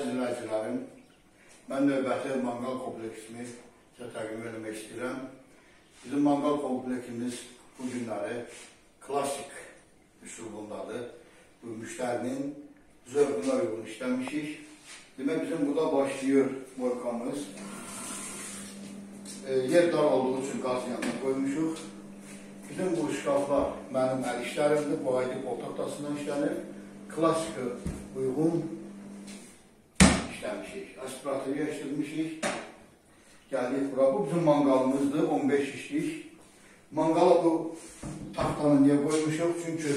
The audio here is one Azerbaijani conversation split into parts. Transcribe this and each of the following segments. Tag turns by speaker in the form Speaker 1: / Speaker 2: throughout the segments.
Speaker 1: Əziz izləyicilərim, mən növbəti manqal kompleksimi sizə təqdim etmək istəyirəm. Bizim manqal kompleksimiz bu günləri klasik üslubundadır. Bu müştərinin zövqünə uyğun işləmişik. Demək, bizim burada başlayır morkamız. Yer dar olduğu üçün qaz yanına qoymuşuq. Bizim bu şkaflar mənim əl işlərimdir. Bu aydı poltaktasından işlənir. Klasika uyğun işləmişik. Aspiratorya işləmişik. Gəldik bura. Bu bizim manqalımızdır. 15 işlik. Manqala bu taxtanı niyə qoymuşuq? Çünki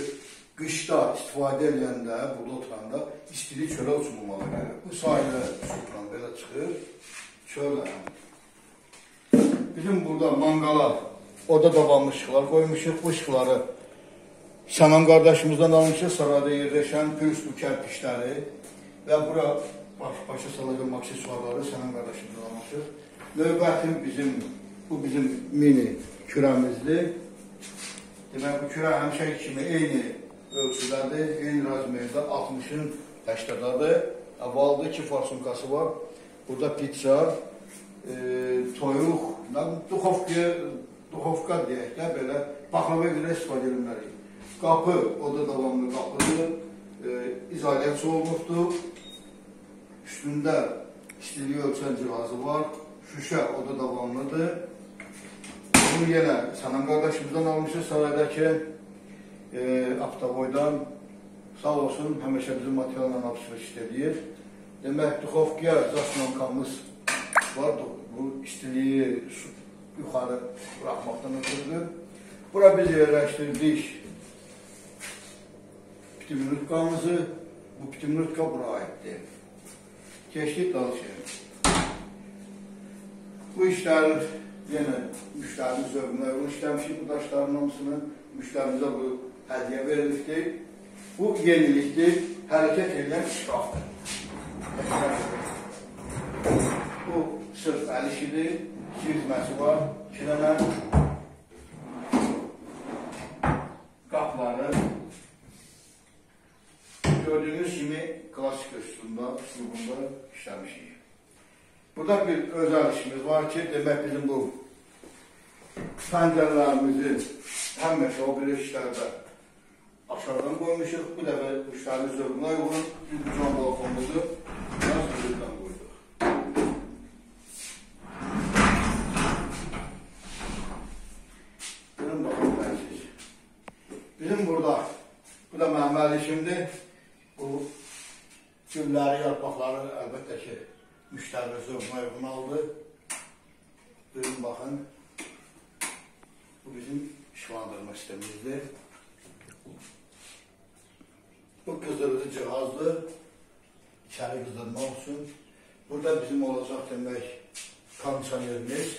Speaker 1: qışda istifadə edəndə, burada oturanda istili çölə uçulmalı gəlir. Bu sahilə uçuldan belə çıxır. Çölə. Bizim burada manqala orada davamlı ışıqlar qoymuşuq. Bu ışıqları Sənan qardaşımızdan almışıq. Sarayda yerləşən pürüslü kərpişləri və bura başa salacaq aksesuarları Sənan qardaşımızdan almışıq. Növbətim bu bizim mini kürəmizdir. Demək, bu kürə həmişəki kimi eyni ölçüdədir, eyni razmerdə 60-ın 80-dadır. Əvvalda 2 farsunkası var. Burada pizza, toyuq, duxovka deyək də, belə baklava ilə istifadə edilməli. Qapı, o da davamlı qapıdır, izolyasiya olunubdur. Üstündə istiliyi ölçən cihazı var, şüşə, o da davamlıdır. Bunu yenə Sənan qardaşımızdan almışıq saraydakı Avtoboydan. Sağ olsun, həmişə bizim materialla alışveriş edir. Demək, duxovkaya zaslankamız var, bu istiliyi yuxarı buraxmaqdan ötürüdür. Bura biz yerləşdirdik pitimrutkamızı, bu pitimrutka bura aiddir. Keçdik danışıq. Bu işləri yenə müştərinin zövqünə uyğun işləmişik bu daşların hamısını. Müştərimizə bu hədiyyə verilibdir. Bu yenilikdir, hərəkət edən şkafdır. Bu sırf əl işidir, çizməsi var, iki dənə qapları. Gördüyünüz kimi klasik üslubunda işləmişik. Burada bir özəl işimiz var ki, demək bizim bu pəncərələrimizi həmişə o bir işlərdə aşağıdan qoymuşuq. Bu dəfə müştərinin zövqünə uyğun bir cam balkonumuzu biraz üzrdən qoyduq. Görün baxın mənsiz. Bizim burada, bu da mənim əl işimdir. Bu gülləri, yarpaqları əlbəttə ki, müştərinin zövqünə uyğun aldı. Görün baxın. Bu bizim işıqlandırma sistemimizdir. Bu qızdırıcı cihazdır. İçəri qızdırmaq üçün. Burada bizim olacaq demək kondisionerimiz.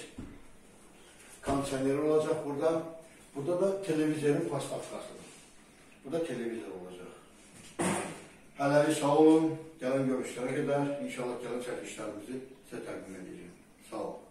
Speaker 1: Kondisioner olacaq burada. Burada da televizorun pastatkasıdır. Burada televizor olacaq. Hələlik sağ olun. Gəlin görüşlərə qədər. İnşallah gəlin çəkilişlərimizi sizə təqdim edəcəm. Sağ olun.